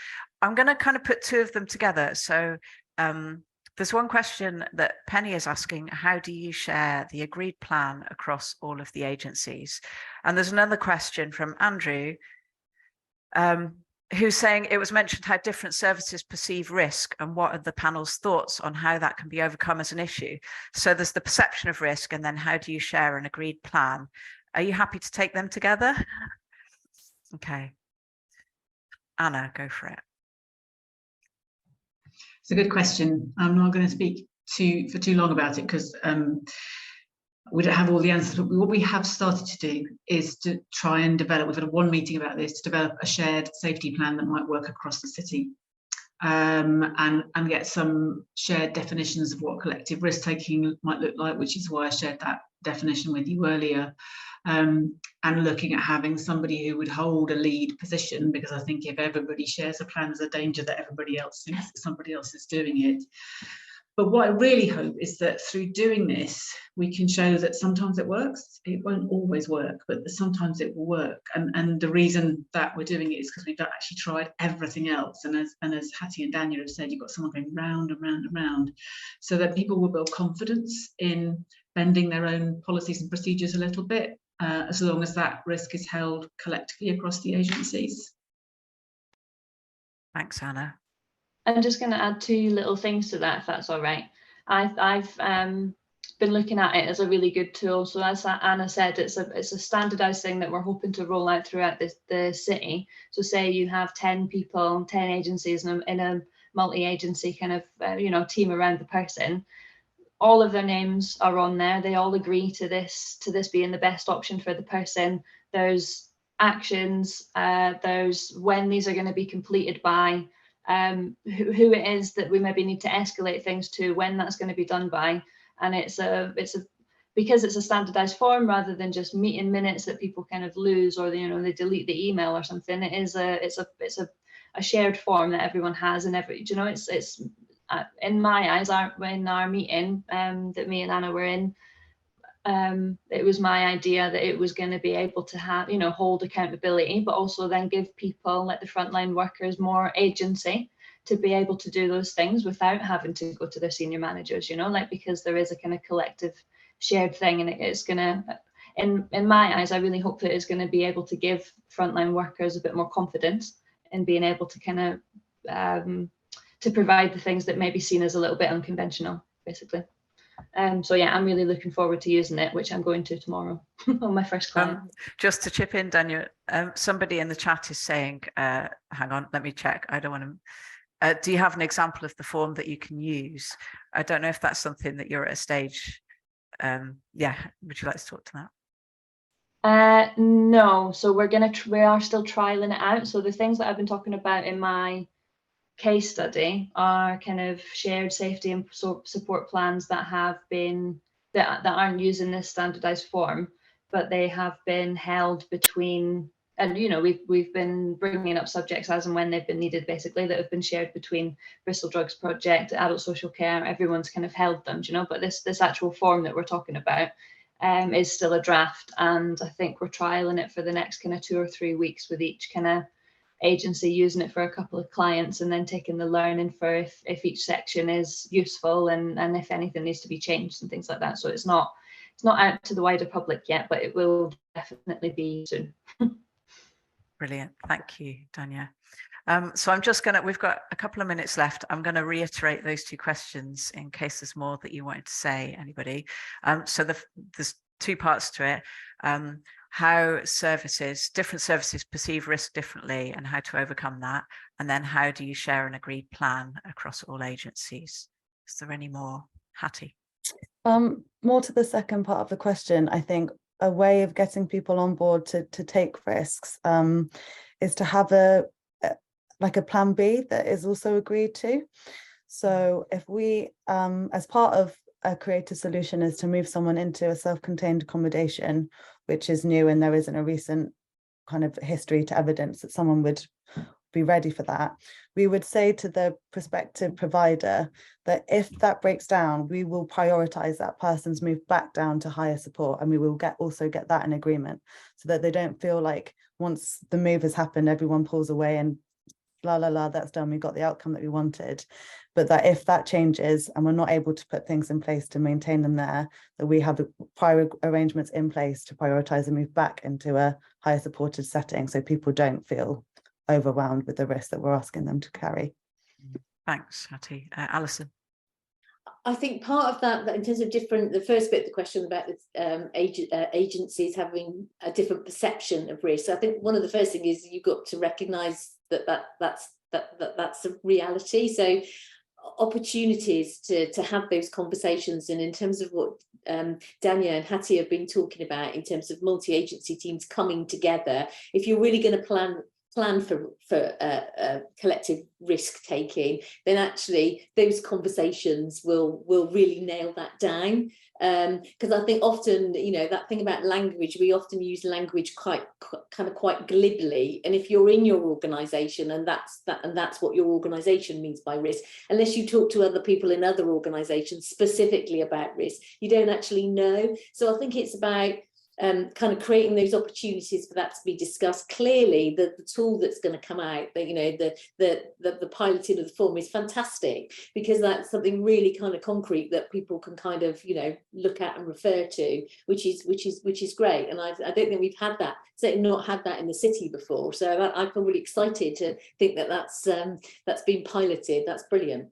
I'm going to kind of put two of them together. So there's one question that Penny is asking: how do you share the agreed plan across all of the agencies? And there's another question from Andrew, who's saying it was mentioned how different services perceive risk, and what are the panel's thoughts on how that can be overcome as an issue? So there's the perception of risk, and then how do you share an agreed plan? Are you happy to take them together? Okay. Anna, go for it. It's a good question. I'm not going to speak for too long about it because we don't have all the answers, but what we have started to do is to try and develop, we've had one meeting about this, to develop a shared safety plan that might work across the city, and get some shared definitions of what collective risk taking might look like, which is why I shared that definition with you earlier, and looking at having somebody who would hold a lead position, because I think if everybody shares a plan, there's a danger that everybody else thinks that somebody else is doing it. But what I really hope is that through doing this, we can show that sometimes it works. It won't always work, but sometimes it will work. And the reason that we're doing it is because we've actually tried everything else. And as Hattie and Dania have said, you've got someone going round and round and round, so that people will build confidence in bending their own policies and procedures a little bit, as long as that risk is held collectively across the agencies. Thanks, Anna. I'm just going to add two little things to that, if that's all right. I've been looking at it as a really good tool. So as Anna said, it's a standardized thing that we're hoping to roll out throughout the city. So say you have 10 people, 10 agencies in a multi-agency kind of team around the person. all of their names are on there. They all agree to this being the best option for the person. There's actions, there's when these are going to be completed by, who it is that we maybe need to escalate things to, when that's going to be done by. And because it's a standardized form rather than just meeting minutes that people kind of lose, or they delete the email or something. It's a shared form that everyone has, and it's in my eyes, in our meeting that me and Anna were in, it was my idea that it was going to be able to have, hold accountability, but also then give people, like the frontline workers, more agency to be able to do those things without having to go to their senior managers, because there is a kind of collective shared thing, and it's going to, in my eyes, I really hope that it's going to be able to give frontline workers a bit more confidence in being able to kind of to provide the things that may be seen as a little bit unconventional, basically. So yeah, I'm really looking forward to using it, which I'm going to tomorrow on my first client. Just to chip in, Dania, somebody in the chat is saying, hang on, let me check. I don't want to. Do you have an example of the form that you can use? I don't know if that's something that you're at a stage. Yeah, would you like to talk to that? No, so we are still trialing it out. So the things that I've been talking about in my case study are kind of shared safety and support plans that have been that aren't using this standardized form, but they have been held between, and we've been bringing up subjects as and when they've been needed, basically, that have been shared between Bristol Drugs Project, Adult Social Care. Everyone's kind of held them, but this actual form that we're talking about is still a draft, and I think we're trialing it for the next kind of 2 or 3 weeks with each kind of agency using it for a couple of clients, and then taking the learning for if each section is useful and if anything needs to be changed and things like that. So it's not out to the wider public yet, but it will definitely be soon. Brilliant, thank you, Dania. So we've got a couple of minutes left. I'm going to reiterate those 2 questions in case there's more that you wanted to say, anybody. So there's 2 parts to it. How different services perceive risk differently and how to overcome that. And then how do you share an agreed plan across all agencies? Is there any more? Hattie? More to the second part of the question, I think a way of getting people on board to take risks is to have a plan B that is also agreed to. So if we, as part of a creative solution, is to move someone into a self-contained accommodation, which is new, and there isn't a recent kind of history to evidence that someone would be ready for that, we would say to the prospective provider that if that breaks down, we will prioritize that person's move back down to higher support, and we will also get that in agreement, so that they don't feel like once the move has happened, everyone pulls away and that's done, we got the outcome that we wanted. But that if that changes and we're not able to put things in place to maintain them there, that we have prior arrangements in place to prioritize and move back into a higher supported setting, so people don't feel overwhelmed with the risk that we're asking them to carry. Thanks, Hattie. Alison? I think part of that in terms of the first bit of the question about agencies having a different perception of risk, I think one of the first things is you've got to recognise that's a reality. So opportunities to have those conversations, and in terms of what Dania and Hattie have been talking about in terms of multi-agency teams coming together, if you're really going to plan for collective risk taking, then actually those conversations will really nail that down. Because I think often, that thing about language, we often use language quite glibly, and if you're in your organisation and that's what your organisation means by risk, unless you talk to other people in other organisations specifically about risk, you don't actually know. So I think it's about kind of creating those opportunities for that to be discussed clearly. The tool that's going to come out, the piloting of the form is fantastic, because that's something really kind of concrete that people can kind of look at and refer to, which is great. And I don't think we've had that, certainly not had that in the city before. So I feel really excited to think that's been piloted. That's brilliant.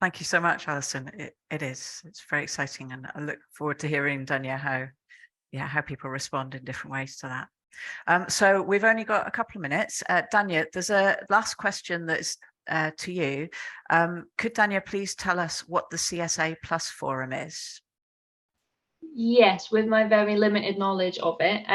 Thank you so much, Alison. It's very exciting, and I look forward to hearing, Dania, how people respond in different ways to that. So we've only got a couple of minutes. Dania, there's a last question that's to you. Could Dania please tell us what the CSA Plus Forum is? Yes, with my very limited knowledge of it.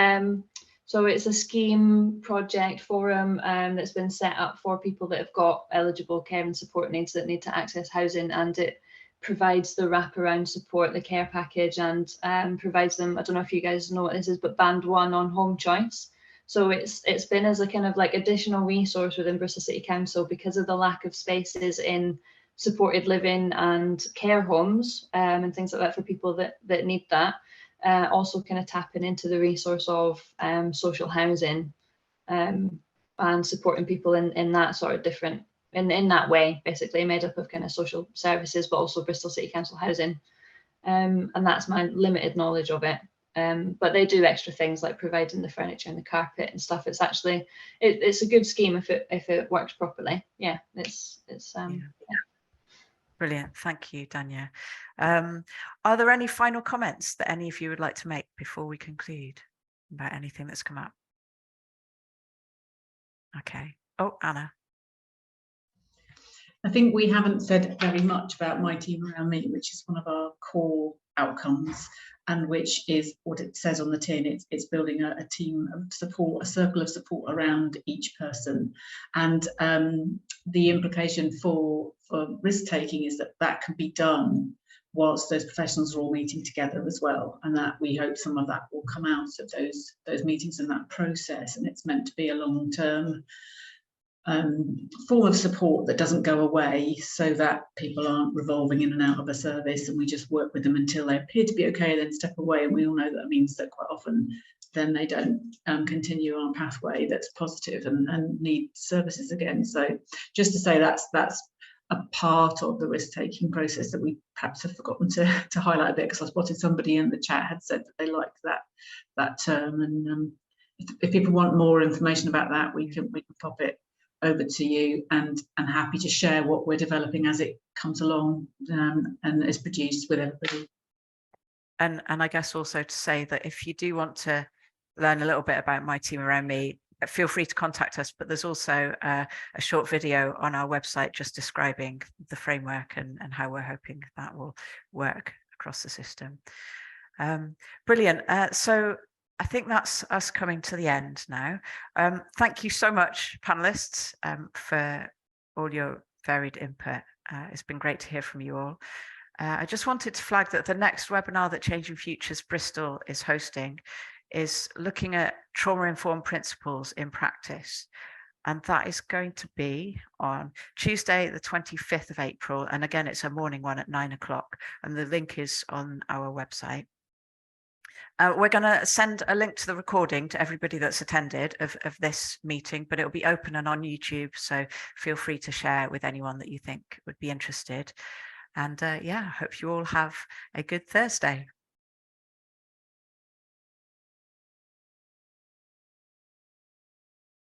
So it's a scheme project forum that's been set up for people that have got eligible care and support needs that need to access housing, and it provides the wraparound support, the care package, and provides them, I don't know if you guys know what this is, but band 1 on home choice. So it's been as a kind of like additional resource within Bristol City Council because of the lack of spaces in supported living and care homes and things like that for people that need that. Also kind of tapping into the resource of social housing and supporting people in that sort of different, in that way, basically made up of kind of social services, but also Bristol City Council housing. And that's my limited knowledge of it. But they do extra things like providing the furniture and the carpet and stuff. It's actually, it's a good scheme if it works properly. Yeah, it's yeah. Brilliant. Thank you, Dania. Are there any final comments that any of you would like to make before we conclude about anything that's come up? Okay. Oh, Anna. I think we haven't said very much about My Team Around Me, which is one of our core outcomes, and which is what it says on the tin. It's building a team of support, a circle of support around each person. And the implication for risk taking is that can be done whilst those professionals are all meeting together as well, and that we hope some of that will come out of those meetings and that process. And it's meant to be a long-term form of support that doesn't go away, so that people aren't revolving in and out of a service and we just work with them until they appear to be okay, then step away. And we all know that means that quite often then they don't continue on a pathway that's positive and need services again. So just to say that's a part of the risk-taking process that we perhaps have forgotten to highlight a bit, because I spotted somebody in the chat had said that they liked that term. And if people want more information about that, we can pop it over to you, and happy to share what we're developing as it comes along and is produced with everybody. And I guess also to say that if you do want to learn a little bit about My Team Around Me, feel free to contact us, but there's also a short video on our website just describing the framework and how we're hoping that will work across the system. Brilliant. So I think that's us coming to the end now. Thank you so much, panelists, for all your varied input. It's been great to hear from you all. I just wanted to flag that the next webinar that Changing Futures Bristol is hosting is looking at trauma-informed principles in practice. And that is going to be on Tuesday, the 25th of April. And again, it's a morning one at 9 o'clock. And the link is on our website. We're going to send a link to the recording to everybody that's attended of this meeting, but it'll be open and on YouTube. So feel free to share it with anyone that you think would be interested. And yeah, hope you all have a good Thursday.